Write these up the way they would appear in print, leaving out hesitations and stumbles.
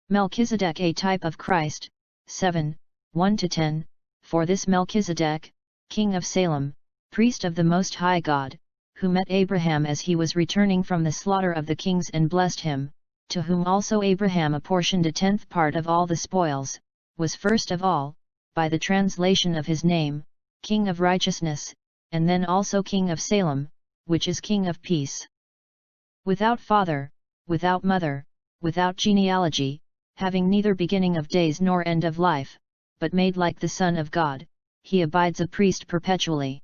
Melchizedek, a type of Christ. 7, 1-10. For this Melchizedek, king of Salem, priest of the Most High God, who met Abraham as he was returning from the slaughter of the kings and blessed him, to whom also Abraham apportioned a 10th part of all the spoils, was first of all, by the translation of his name, King of Righteousness, and then also King of Salem, which is King of Peace. Without father, without mother, without genealogy, having neither beginning of days nor end of life, but made like the Son of God, he abides a priest perpetually.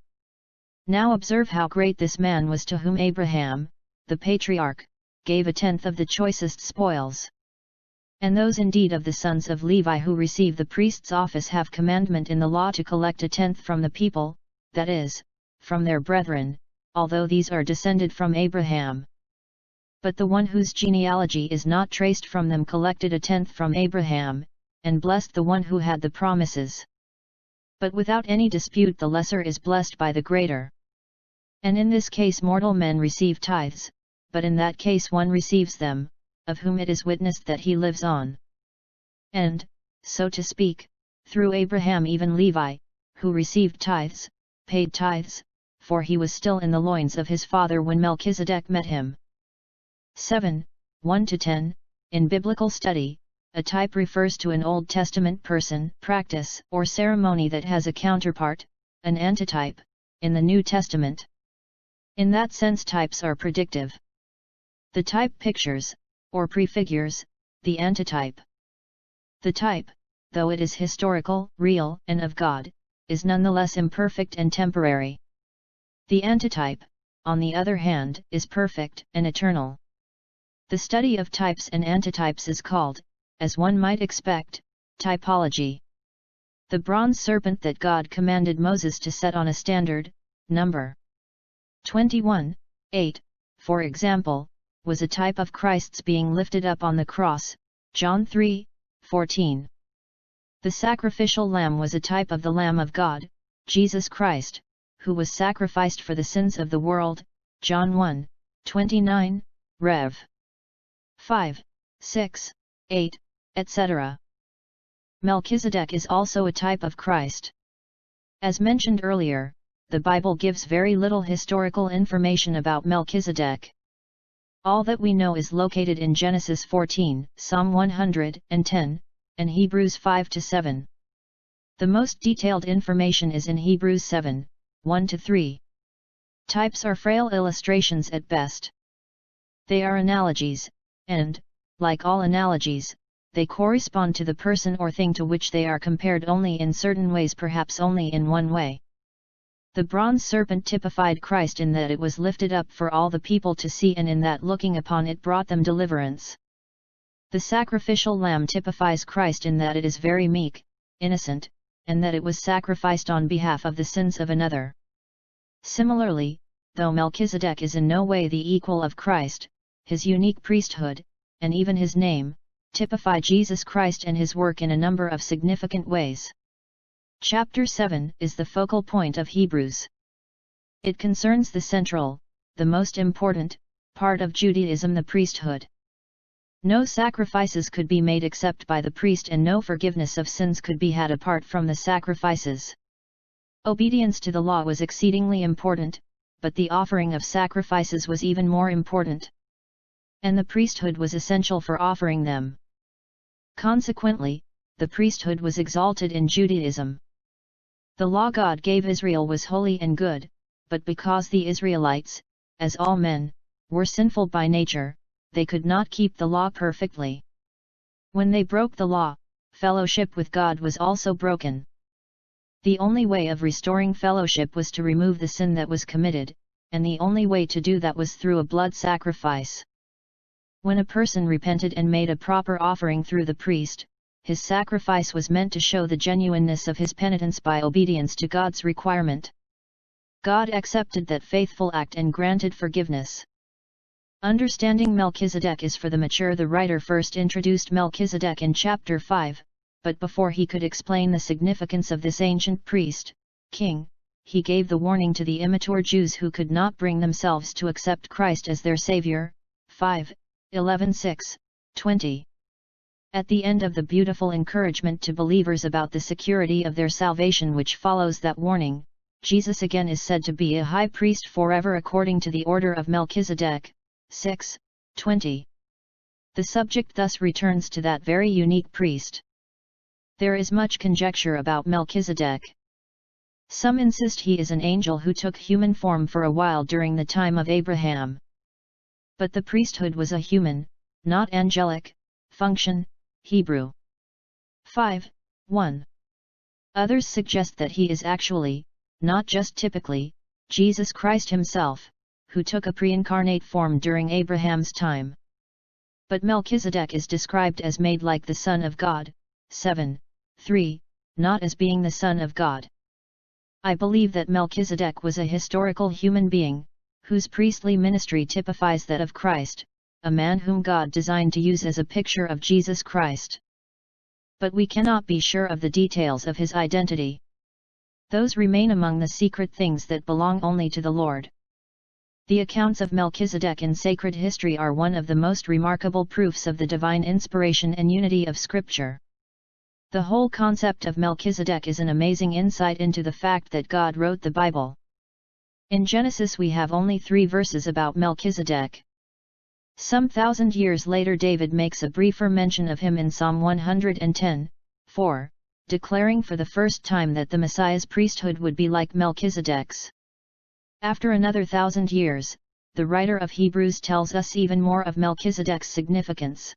Now observe how great this man was, to whom Abraham, the patriarch, gave a 10th of the choicest spoils. And those indeed of the sons of Levi who receive the priest's office have commandment in the law to collect a 10th from the people, that is, from their brethren, although these are descended from Abraham. But the one whose genealogy is not traced from them collected a 10th from Abraham, and blessed the one who had the promises. But without any dispute the lesser is blessed by the greater. And in this case mortal men receive tithes, but in that case one receives them, of whom it is witnessed that he lives on. And, so to speak, through Abraham even Levi, who received tithes, paid tithes, for he was still in the loins of his father when Melchizedek met him. 7, 1-10. In biblical study, a type refers to an Old Testament person, practice, or ceremony that has a counterpart, an antitype, in the New Testament. In that sense types are predictive. The type pictures, or prefigures, the antitype. The type, though it is historical, real, and of God, is nonetheless imperfect and temporary. The antitype, on the other hand, is perfect and eternal. The study of types and antitypes is called, as one might expect, typology. The bronze serpent that God commanded Moses to set on a standard, Number 21, 8, for example, was a type of Christ's being lifted up on the cross, John 3, 14. The sacrificial lamb was a type of the Lamb of God, Jesus Christ, who was sacrificed for the sins of the world, John 1, 29, Rev. 5, 6, 8, etc. Melchizedek is also a type of Christ. As mentioned earlier, the Bible gives very little historical information about Melchizedek. All that we know is located in Genesis 14, Psalm 110, and Hebrews 5-7. The most detailed information is in Hebrews 7, 1-3. Types are frail illustrations at best. They are analogies, and, like all analogies, they correspond to the person or thing to which they are compared only in certain ways, perhaps only in one way. The bronze serpent typified Christ in that it was lifted up for all the people to see, and in that looking upon it brought them deliverance. The sacrificial lamb typifies Christ in that it is very meek, innocent, and that it was sacrificed on behalf of the sins of another. Similarly, though Melchizedek is in no way the equal of Christ, his unique priesthood, and even his name, typify Jesus Christ and his work in a number of significant ways. Chapter 7 is the focal point of Hebrews. It concerns the central, the most important, part of Judaism, the priesthood. No sacrifices could be made except by the priest, and no forgiveness of sins could be had apart from the sacrifices. Obedience to the law was exceedingly important, but the offering of sacrifices was even more important. And the priesthood was essential for offering them. Consequently, the priesthood was exalted in Judaism. The law God gave Israel was holy and good, but because the Israelites, as all men, were sinful by nature, they could not keep the law perfectly. When they broke the law, fellowship with God was also broken. The only way of restoring fellowship was to remove the sin that was committed, and the only way to do that was through a blood sacrifice. When a person repented and made a proper offering through the priest, his sacrifice was meant to show the genuineness of his penitence by obedience to God's requirement. God accepted that faithful act and granted forgiveness. Understanding Melchizedek is for the mature. The writer first introduced Melchizedek in chapter 5, but before he could explain the significance of this ancient priest, king, he gave the warning to the immature Jews who could not bring themselves to accept Christ as their Savior. 5, 11-6, 20. At the end of the beautiful encouragement to believers about the security of their salvation which follows that warning, Jesus again is said to be a high priest forever according to the order of Melchizedek, 6:20. The subject thus returns to that very unique priest. There is much conjecture about Melchizedek. Some insist he is an angel who took human form for a while during the time of Abraham. But the priesthood was a human, not angelic, function. Hebrew 5:1. Others suggest that he is actually, not just typically, Jesus Christ himself, who took a pre-incarnate form during Abraham's time. But Melchizedek is described as made like the Son of God, 7:3, not as being the Son of God. I believe that Melchizedek was a historical human being, whose priestly ministry typifies that of Christ, a man whom God designed to use as a picture of Jesus Christ. But we cannot be sure of the details of his identity. Those remain among the secret things that belong only to the Lord. The accounts of Melchizedek in sacred history are one of the most remarkable proofs of the divine inspiration and unity of Scripture. The whole concept of Melchizedek is an amazing insight into the fact that God wrote the Bible. In Genesis we have only 3 verses about Melchizedek. Some 1,000 years later David makes a briefer mention of him in Psalm 110:4, declaring for the first time that the Messiah's priesthood would be like Melchizedek's. After another 1,000 years, the writer of Hebrews tells us even more of Melchizedek's significance.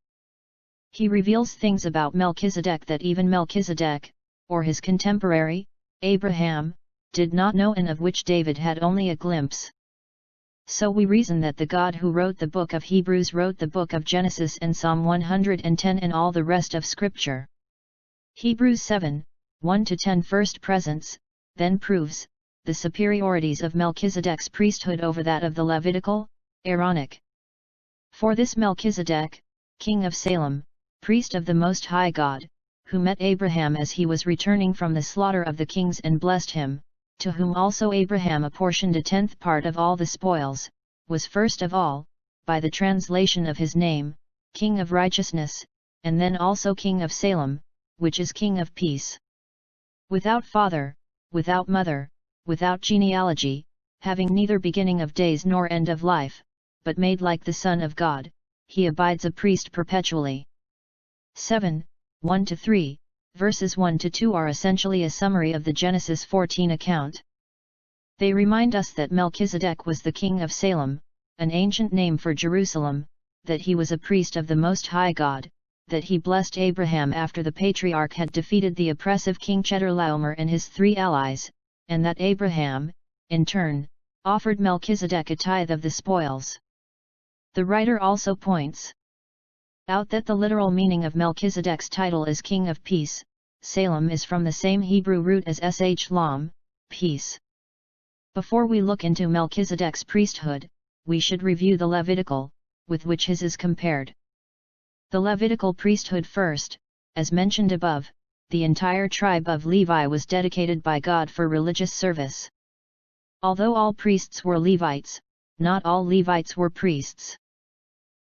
He reveals things about Melchizedek that even Melchizedek, or his contemporary, Abraham, did not know and of which David had only a glimpse. So we reason that the God who wrote the book of Hebrews wrote the book of Genesis and Psalm 110 and all the rest of Scripture. Hebrews 7:1-10 first presents, then proves, the superiorities of Melchizedek's priesthood over that of the Levitical, Aaronic. For this Melchizedek, king of Salem, priest of the Most High God, who met Abraham as he was returning from the slaughter of the kings and blessed him, to whom also Abraham apportioned a 10th part of all the spoils, was first of all, by the translation of his name, King of Righteousness, and then also King of Salem, which is King of Peace. Without father, without mother, without genealogy, having neither beginning of days nor end of life, but made like the Son of God, he abides a priest perpetually. 7:1-3. Verses 1-2 are essentially a summary of the Genesis 14 account. They remind us that Melchizedek was the king of Salem, an ancient name for Jerusalem, that he was a priest of the Most High God, that he blessed Abraham after the patriarch had defeated the oppressive King Chedorlaomer and his 3 allies, and that Abraham, in turn, offered Melchizedek a tithe of the spoils. The writer also points out that the literal meaning of Melchizedek's title is King of Peace. Salem is from the same Hebrew root as shalom, peace. Before we look into Melchizedek's priesthood, we should review the Levitical, with which his is compared. The Levitical priesthood first, as mentioned above, the entire tribe of Levi was dedicated by God for religious service. Although all priests were Levites, not all Levites were priests.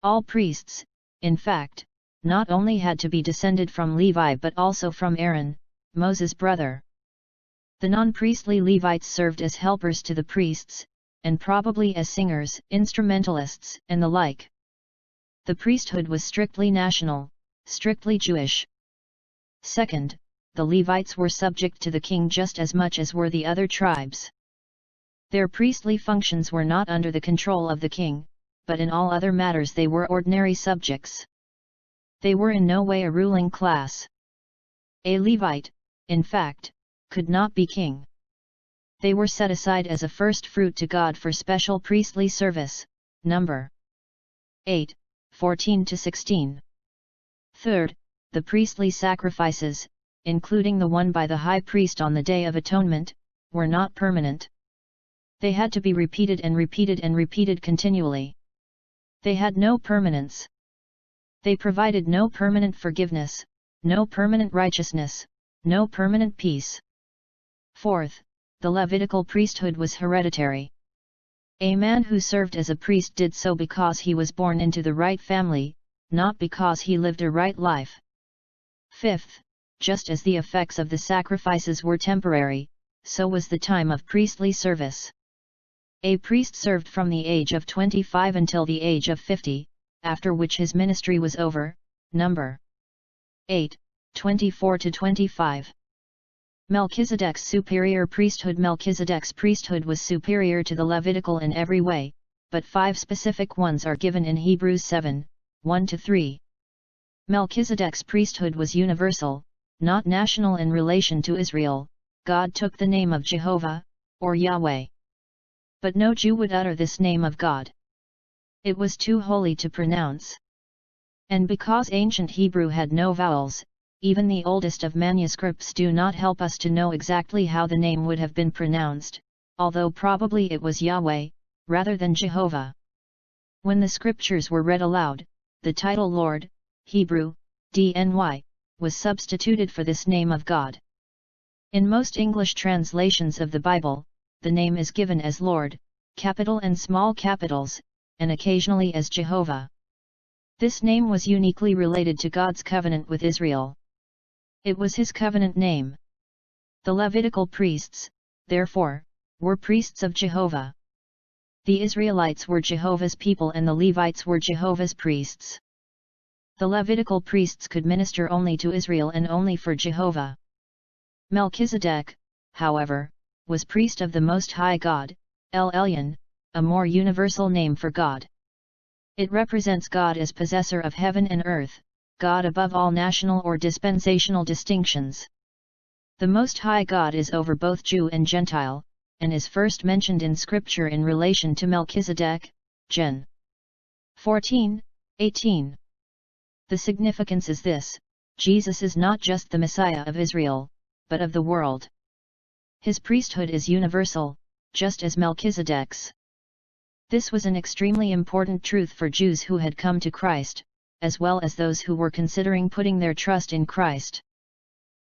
All priests, in fact, not only had to be descended from Levi but also from Aaron, Moses' brother. The non-priestly Levites served as helpers to the priests, and probably as singers, instrumentalists, and the like. The priesthood was strictly national, strictly Jewish. Second, the Levites were subject to the king just as much as were the other tribes. Their priestly functions were not under the control of the king, but in all other matters they were ordinary subjects. They were in no way a ruling class. A Levite, in fact, could not be king. They were set aside as a first fruit to God for special priestly service, Number 8:14-16. Third, the priestly sacrifices, including the one by the high priest on the Day of Atonement, were not permanent. They had to be repeated and repeated and repeated continually. They had no permanence. They provided no permanent forgiveness, no permanent righteousness, no permanent peace. Fourth, the Levitical priesthood was hereditary. A man who served as a priest did so because he was born into the right family, not because he lived a right life, Fifth, just as the effects of the sacrifices were temporary, so was the time of priestly service. A priest served from the age of 25 until the age of 50, after which his ministry was over. Number 8, 24-25. Melchizedek's superior priesthood. Melchizedek's priesthood was superior to the Levitical in every way, but 5 specific ones are given in Hebrews 7, 1-3. Melchizedek's priesthood was universal, not national. In relation to Israel, God took the name of Jehovah, or Yahweh. But no Jew would utter this name of God. It was too holy to pronounce. And because ancient Hebrew had no vowels, even the oldest of manuscripts do not help us to know exactly how the name would have been pronounced, although probably it was Yahweh, rather than Jehovah. When the scriptures were read aloud, the title Lord, Hebrew, DNY, was substituted for this name of God. In most English translations of the Bible, the name is given as Lord, capital and small capitals, and occasionally as Jehovah. This name was uniquely related to God's covenant with Israel. It was his covenant name. The Levitical priests, therefore, were priests of Jehovah. The Israelites were Jehovah's people and the Levites were Jehovah's priests. The Levitical priests could minister only to Israel and only for Jehovah. Melchizedek, however, was priest of the Most High God, El Elyon, a more universal name for God. It represents God as possessor of heaven and earth, God above all national or dispensational distinctions. The Most High God is over both Jew and Gentile, and is first mentioned in Scripture in relation to Melchizedek, Gen. 14:18. The significance is this: Jesus is not just the Messiah of Israel, but of the world. His priesthood is universal, just as Melchizedek's. This was an extremely important truth for Jews who had come to Christ, as well as those who were considering putting their trust in Christ.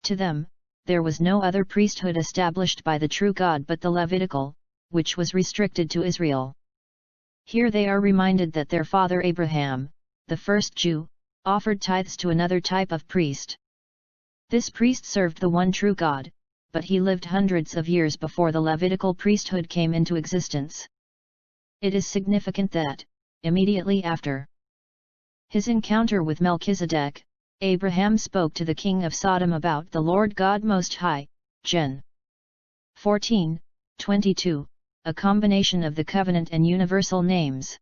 To them, there was no other priesthood established by the true God but the Levitical, which was restricted to Israel. Here they are reminded that their father Abraham, the first Jew, offered tithes to another type of priest. This priest served the one true God, but he lived hundreds of years before the Levitical priesthood came into existence. It is significant that, immediately after his encounter with Melchizedek, Abraham spoke to the king of Sodom about the Lord God Most High, Gen. 14:22, a combination of the covenant and universal names.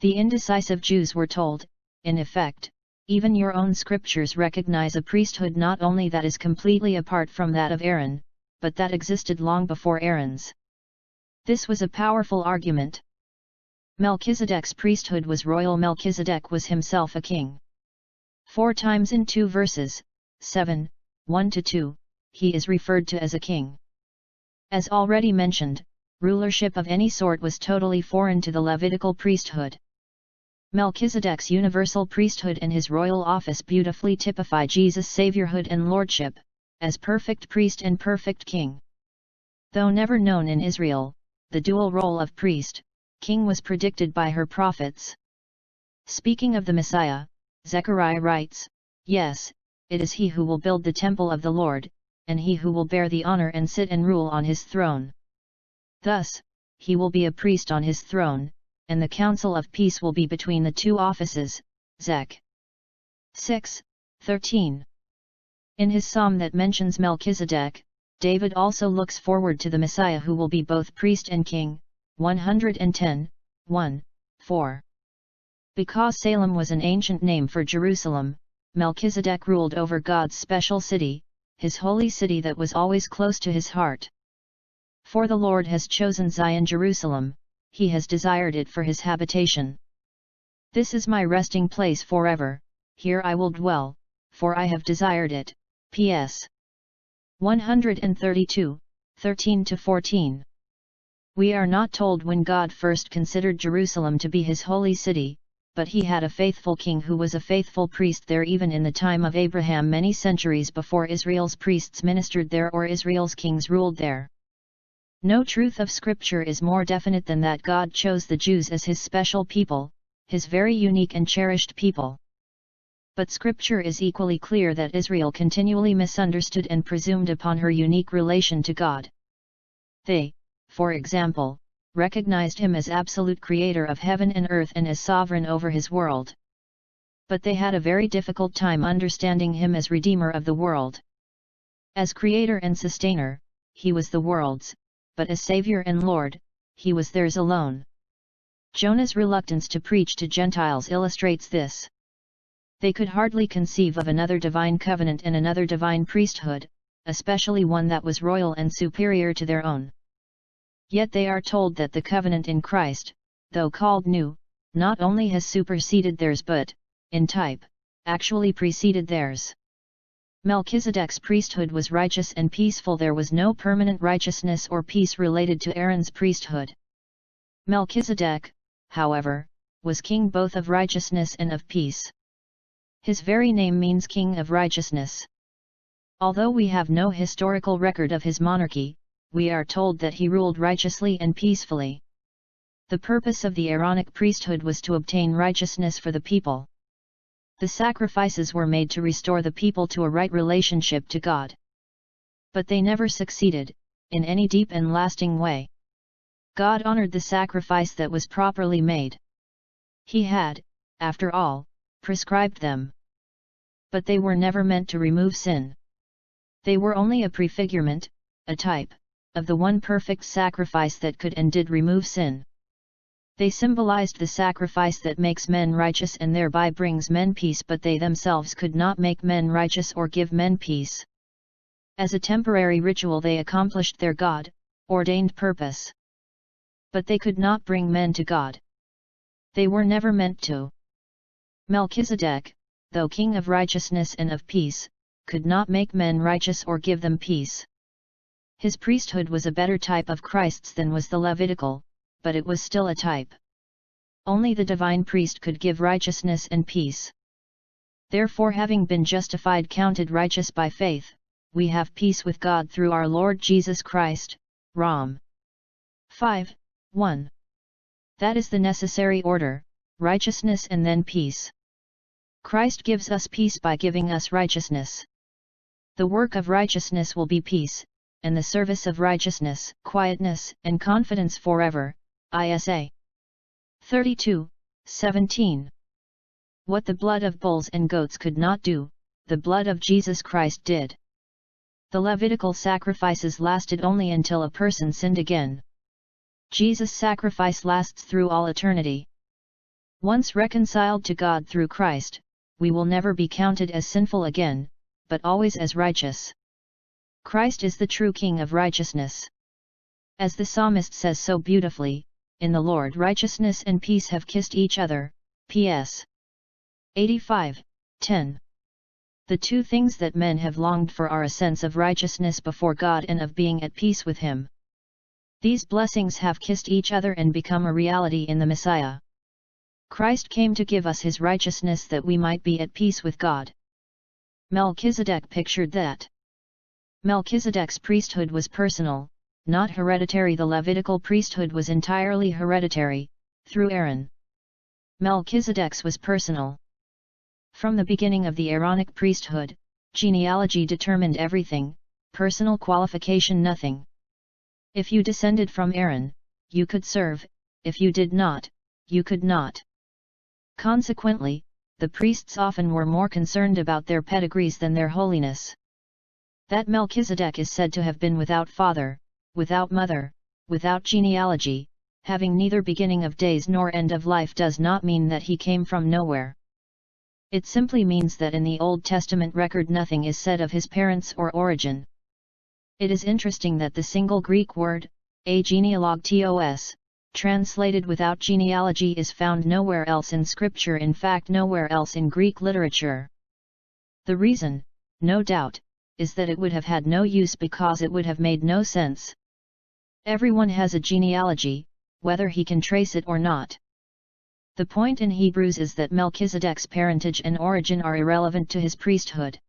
The indecisive Jews were told, in effect, even your own scriptures recognize a priesthood not only that is completely apart from that of Aaron, but that existed long before Aaron's. This was a powerful argument. Melchizedek's priesthood was royal. Melchizedek was himself a king. 4 times in 2 verses, 7, 1-2, he is referred to as a king. As already mentioned, rulership of any sort was totally foreign to the Levitical priesthood. Melchizedek's universal priesthood and his royal office beautifully typify Jesus' saviorhood and lordship, as perfect priest and perfect king. Though never known in Israel, the dual role of priest, king was predicted by her prophets. Speaking of the Messiah, Zechariah writes, "Yes, it is he who will build the temple of the Lord, and he who will bear the honor and sit and rule on his throne. Thus, he will be a priest on his throne, and the council of peace will be between the two offices." Zech. 6:13. In his psalm that mentions Melchizedek, David also looks forward to the Messiah who will be both priest and king, 110, 1-4. Because Salem was an ancient name for Jerusalem, Melchizedek ruled over God's special city, his holy city that was always close to his heart. For the Lord has chosen Zion Jerusalem, he has desired it for his habitation. This is my resting place forever, here I will dwell, for I have desired it. P.S. 132, 13-14. We are not told when God first considered Jerusalem to be his holy city, but he had a faithful king who was a faithful priest there even in the time of Abraham many centuries before Israel's priests ministered there or Israel's kings ruled there. No truth of Scripture is more definite than that God chose the Jews as his special people, his very unique and cherished people. But scripture is equally clear that Israel continually misunderstood and presumed upon her unique relation to God. They, for example, recognized him as absolute creator of heaven and earth and as sovereign over his world. But they had a very difficult time understanding him as redeemer of the world. As creator and sustainer, he was the world's, but as savior and Lord, he was theirs alone. Jonah's reluctance to preach to Gentiles illustrates this. They could hardly conceive of another divine covenant and another divine priesthood, especially one that was royal and superior to their own. Yet they are told that the covenant in Christ, though called new, not only has superseded theirs but, in type, actually preceded theirs. Melchizedek's priesthood was righteous and peaceful. There was no permanent righteousness or peace related to Aaron's priesthood. Melchizedek, however, was king both of righteousness and of peace. His very name means king of righteousness. Although we have no historical record of his monarchy, we are told that he ruled righteously and peacefully. The purpose of the Aaronic priesthood was to obtain righteousness for the people. The sacrifices were made to restore the people to a right relationship to God. But they never succeeded, in any deep and lasting way. God honored the sacrifice that was properly made. He had, after all, prescribed them. But they were never meant to remove sin. They were only a prefigurement, a type, of the one perfect sacrifice that could and did remove sin. They symbolized the sacrifice that makes men righteous and thereby brings men peace, but they themselves could not make men righteous or give men peace. As a temporary ritual they accomplished their God-ordained purpose. But they could not bring men to God. They were never meant to. Melchizedek, though king of righteousness and of peace, could not make men righteous or give them peace. His priesthood was a better type of Christ's than was the Levitical, but it was still a type. Only the divine priest could give righteousness and peace. Therefore, having been justified, counted righteous by faith, we have peace with God through our Lord Jesus Christ. Rom. 5:1. That is the necessary order, righteousness and then peace. Christ gives us peace by giving us righteousness. The work of righteousness will be peace, and the service of righteousness, quietness and confidence forever. Isa. 32:17. What the blood of bulls and goats could not do, the blood of Jesus Christ did. The Levitical sacrifices lasted only until a person sinned again. Jesus' sacrifice lasts through all eternity. Once reconciled to God through Christ, we will never be counted as sinful again, but always as righteous. Christ is the true King of righteousness. As the psalmist says so beautifully, in the Lord righteousness and peace have kissed each other. Ps. 85:10. The two things that men have longed for are a sense of righteousness before God and of being at peace with Him. These blessings have kissed each other and become a reality in the Messiah. Christ came to give us His righteousness that we might be at peace with God. Melchizedek pictured that. Melchizedek's priesthood was personal, not hereditary. The Levitical priesthood was entirely hereditary, through Aaron. Melchizedek's was personal. From the beginning of the Aaronic priesthood, genealogy determined everything, personal qualification nothing. If you descended from Aaron, you could serve; if you did not, you could not. Consequently, the priests often were more concerned about their pedigrees than their holiness. That Melchizedek is said to have been without father, without mother, without genealogy, having neither beginning of days nor end of life, does not mean that he came from nowhere. It simply means that in the Old Testament record nothing is said of his parents or origin. It is interesting that the single Greek word, agenealogtos, translated without genealogy, is found nowhere else in Scripture, in fact nowhere else in Greek literature. The reason, no doubt, is that it would have had no use because it would have made no sense. Everyone has a genealogy, whether he can trace it or not. The point in Hebrews is that Melchizedek's parentage and origin are irrelevant to his priesthood.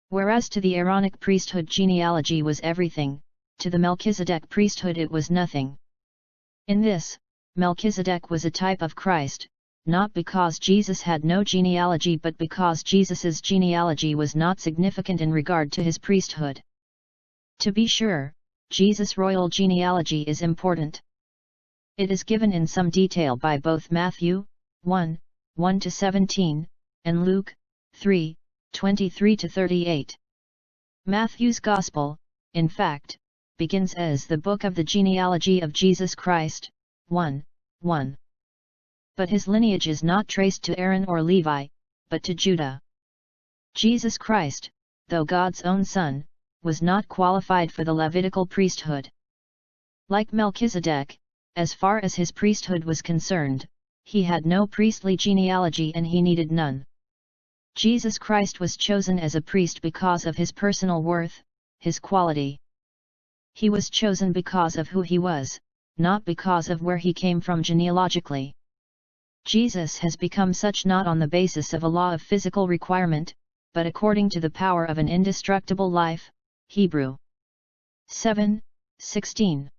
Whereas to the Aaronic priesthood genealogy was everything, to the Melchizedek priesthood it was nothing. In this, Melchizedek was a type of Christ, not because Jesus had no genealogy but because Jesus's genealogy was not significant in regard to his priesthood. To be sure, Jesus' royal genealogy is important. It is given in some detail by both Matthew 1, 1-17, and Luke 3, 23-38. Matthew's Gospel, in fact, begins as the book of the genealogy of Jesus Christ, 1, 1. But his lineage is not traced to Aaron or Levi, but to Judah. Jesus Christ, though God's own Son, was not qualified for the Levitical priesthood. Like Melchizedek, as far as his priesthood was concerned, he had no priestly genealogy and he needed none. Jesus Christ was chosen as a priest because of his personal worth, his quality. He was chosen because of who he was, not because of where he came from genealogically. Jesus has become such not on the basis of a law of physical requirement, but according to the power of an indestructible life. Hebrew 7:16.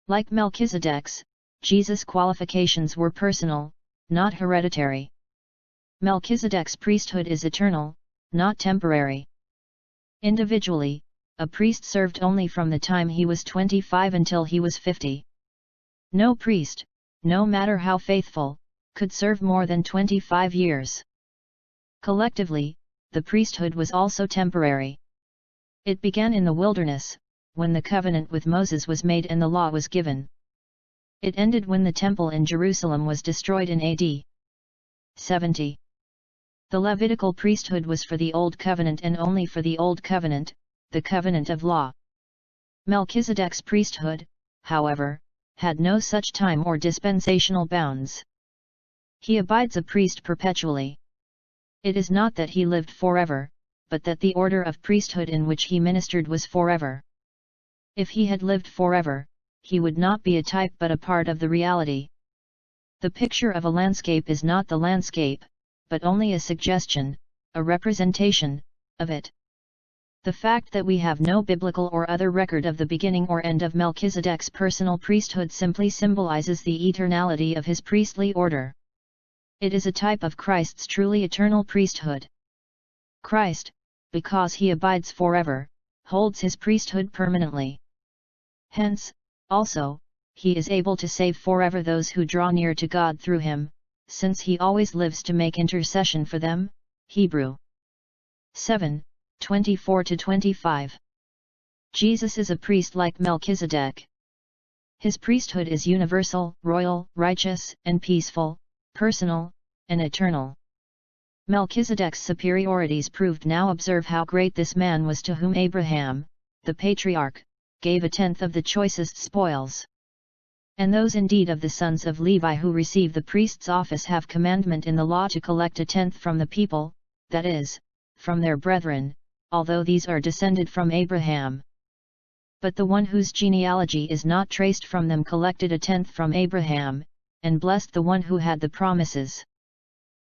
Like Melchizedek's, Jesus' qualifications were personal, not hereditary. Melchizedek's priesthood is eternal, not temporary. Individually, a priest served only from the time he was 25 until he was 50. No priest, no matter how faithful, could serve more than 25 years. Collectively, the priesthood was also temporary. It began in the wilderness, when the covenant with Moses was made and the law was given. It ended when the temple in Jerusalem was destroyed in AD 70. The Levitical priesthood was for the Old Covenant and only for the Old Covenant, the covenant of law. Melchizedek's priesthood, however, had no such time or dispensational bounds. He abides a priest perpetually. It is not that he lived forever, but that the order of priesthood in which he ministered was forever. If he had lived forever, he would not be a type but a part of the reality. The picture of a landscape is not the landscape, but only a suggestion, a representation, of it. The fact that we have no biblical or other record of the beginning or end of Melchizedek's personal priesthood simply symbolizes the eternality of his priestly order. It is a type of Christ's truly eternal priesthood. Christ, because he abides forever, holds his priesthood permanently. Hence, also, he is able to save forever those who draw near to God through him, since he always lives to make intercession for them. Hebrew 7, 24-25. Jesus is a priest like Melchizedek. His priesthood is universal, royal, righteous, and peaceful, personal, and eternal. Melchizedek's superiorities proved. Now observe how great this man was, to whom Abraham, the patriarch, gave a tenth of the choicest spoils. And those indeed of the sons of Levi who receive the priest's office have commandment in the law to collect a tenth from the people, that is, from their brethren, although these are descended from Abraham. But the one whose genealogy is not traced from them collected a tenth from Abraham, and blessed the one who had the promises.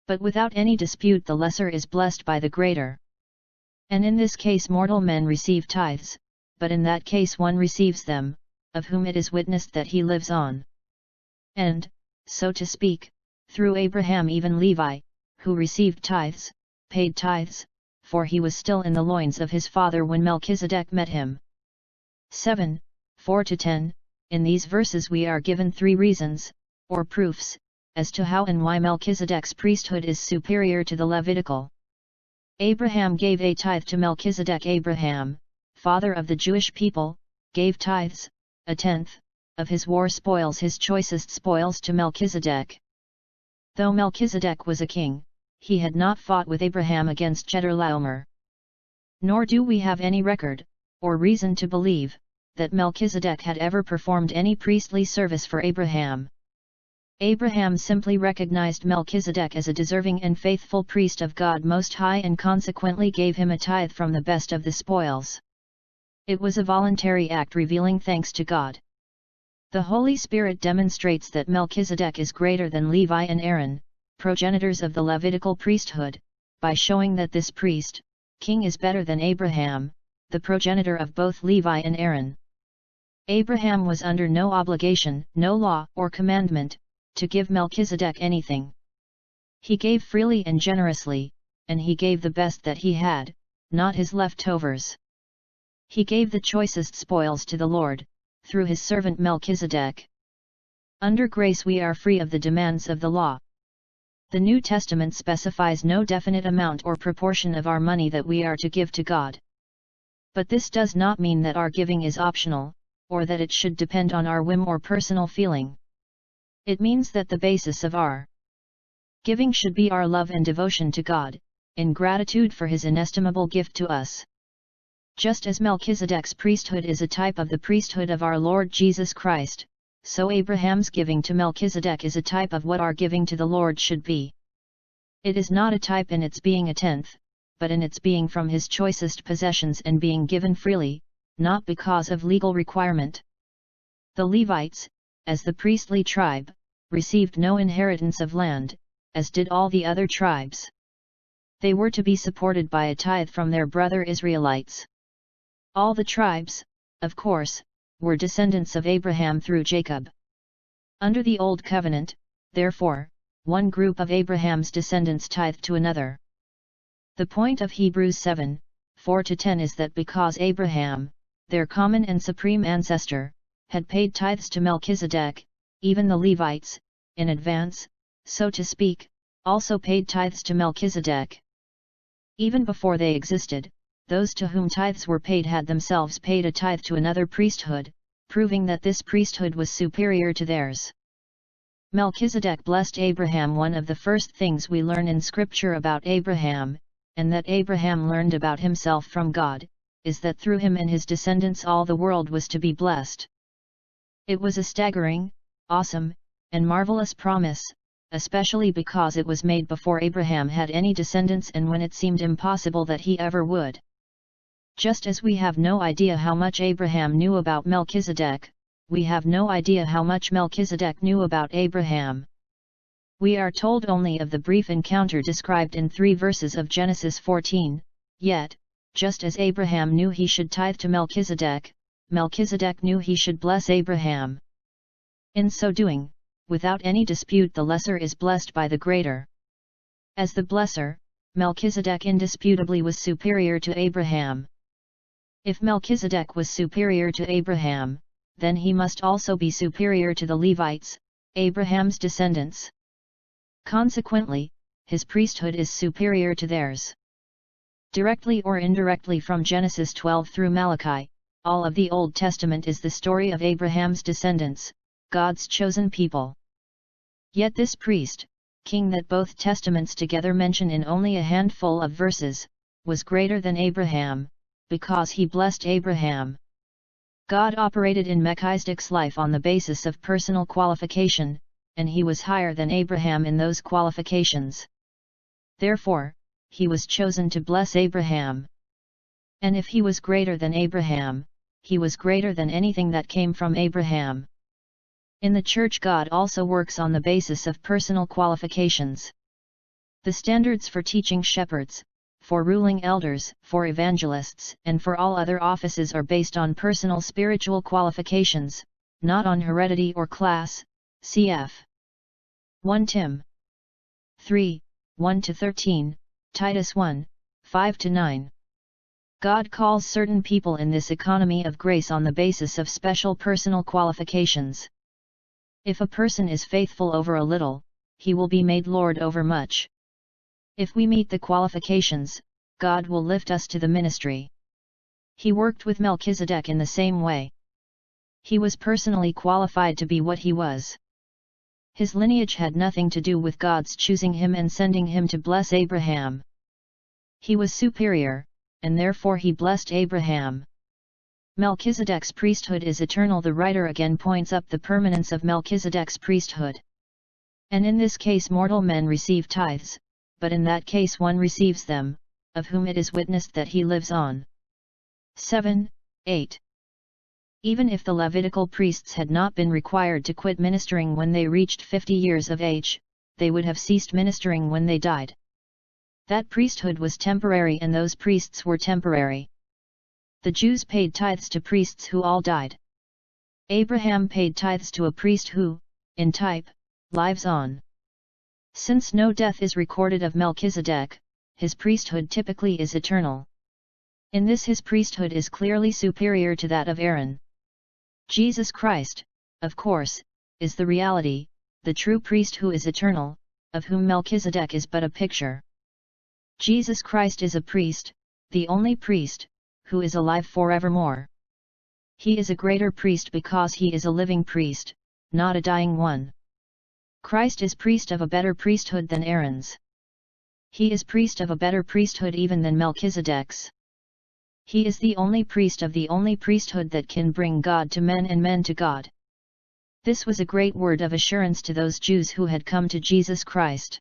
But without any dispute the lesser is blessed by the greater. And in this case mortal men receive tithes, but in that case one receives them, of whom it is witnessed that he lives on. And, so to speak, through Abraham even Levi, who received tithes, paid tithes, for he was still in the loins of his father when Melchizedek met him. 7, 4-10. In these verses we are given three reasons, or proofs, as to how and why Melchizedek's priesthood is superior to the Levitical. Abraham gave a tithe to Melchizedek. Abraham, father of the Jewish people, gave tithes, a tenth, of his war spoils, his choicest spoils, to Melchizedek. Though Melchizedek was a king, he had not fought with Abraham against Chedorlaomer. Nor do we have any record, or reason to believe, that Melchizedek had ever performed any priestly service for Abraham. Abraham simply recognized Melchizedek as a deserving and faithful priest of God Most High and consequently gave him a tithe from the best of the spoils. It was a voluntary act revealing thanks to God. The Holy Spirit demonstrates that Melchizedek is greater than Levi and Aaron, progenitors of the Levitical priesthood, by showing that this priest, king, is better than Abraham, the progenitor of both Levi and Aaron. Abraham was under no obligation, no law or commandment, to give Melchizedek anything. He gave freely and generously, and he gave the best that he had, not his leftovers. He gave the choicest spoils to the Lord, through his servant Melchizedek. Under grace we are free of the demands of the law. The New Testament specifies no definite amount or proportion of our money that we are to give to God. But this does not mean that our giving is optional, or that it should depend on our whim or personal feeling. It means that the basis of our giving should be our love and devotion to God, in gratitude for his inestimable gift to us. Just as Melchizedek's priesthood is a type of the priesthood of our Lord Jesus Christ, so Abraham's giving to Melchizedek is a type of what our giving to the Lord should be. It is not a type in its being a tenth, but in its being from his choicest possessions and being given freely, not because of legal requirement. The Levites, as the priestly tribe, received no inheritance of land, as did all the other tribes. They were to be supported by a tithe from their brother Israelites. All the tribes, of course, were descendants of Abraham through Jacob. Under the Old Covenant, therefore, one group of Abraham's descendants tithed to another. The point of Hebrews 7, 4-10 is that because Abraham, their common and supreme ancestor, had paid tithes to Melchizedek, even the Levites, in advance, so to speak, also paid tithes to Melchizedek. Even before they existed, those to whom tithes were paid had themselves paid a tithe to another priesthood, proving that this priesthood was superior to theirs. Melchizedek blessed Abraham. One of the first things we learn in Scripture about Abraham, and that Abraham learned about himself from God, is that through him and his descendants all the world was to be blessed. It was a staggering, awesome, and marvelous promise, especially because it was made before Abraham had any descendants and when it seemed impossible that he ever would. Just as we have no idea how much Abraham knew about Melchizedek, we have no idea how much Melchizedek knew about Abraham. We are told only of the brief encounter described in 3 verses of Genesis 14, yet, just as Abraham knew he should tithe to Melchizedek, Melchizedek knew he should bless Abraham. In so doing, without any dispute the lesser is blessed by the greater. As the blesser, Melchizedek indisputably was superior to Abraham. If Melchizedek was superior to Abraham, then he must also be superior to the Levites, Abraham's descendants. Consequently, his priesthood is superior to theirs. Directly or indirectly from Genesis 12 through Malachi, all of the Old Testament is the story of Abraham's descendants, God's chosen people. Yet this priest, king that both testaments together mention in only a handful of verses, was greater than Abraham, because he blessed Abraham. God operated in Melchizedek's life on the basis of personal qualification, and he was higher than Abraham in those qualifications. Therefore, he was chosen to bless Abraham. And if he was greater than Abraham, he was greater than anything that came from Abraham. In the Church, God also works on the basis of personal qualifications. The standards for teaching shepherds, for ruling elders, for evangelists, and for all other offices are based on personal spiritual qualifications, not on heredity or class, cf. 1 Tim. 3, 1-13, Titus 1, 5-9. God calls certain people in this economy of grace on the basis of special personal qualifications. If a person is faithful over a little, he will be made Lord over much. If we meet the qualifications, God will lift us to the ministry. He worked with Melchizedek in the same way. He was personally qualified to be what he was. His lineage had nothing to do with God's choosing him and sending him to bless Abraham. He was superior, and therefore he blessed Abraham. Melchizedek's priesthood is eternal. The writer again points up the permanence of Melchizedek's priesthood. And in this case mortal men receive tithes, but in that case one receives them, of whom it is witnessed that he lives on. 7, 8. Even if the Levitical priests had not been required to quit ministering when they reached 50 years of age, they would have ceased ministering when they died. That priesthood was temporary and those priests were temporary. The Jews paid tithes to priests who all died. Abraham paid tithes to a priest who, in type, lives on. Since no death is recorded of Melchizedek, his priesthood typically is eternal. In this his priesthood is clearly superior to that of Aaron. Jesus Christ, of course, is the reality, the true priest who is eternal, of whom Melchizedek is but a picture. Jesus Christ is a priest, the only priest, who is alive forevermore. He is a greater priest because he is a living priest, not a dying one. Christ is priest of a better priesthood than Aaron's. He is priest of a better priesthood even than Melchizedek's. He is the only priest of the only priesthood that can bring God to men and men to God. This was a great word of assurance to those Jews who had come to Jesus Christ.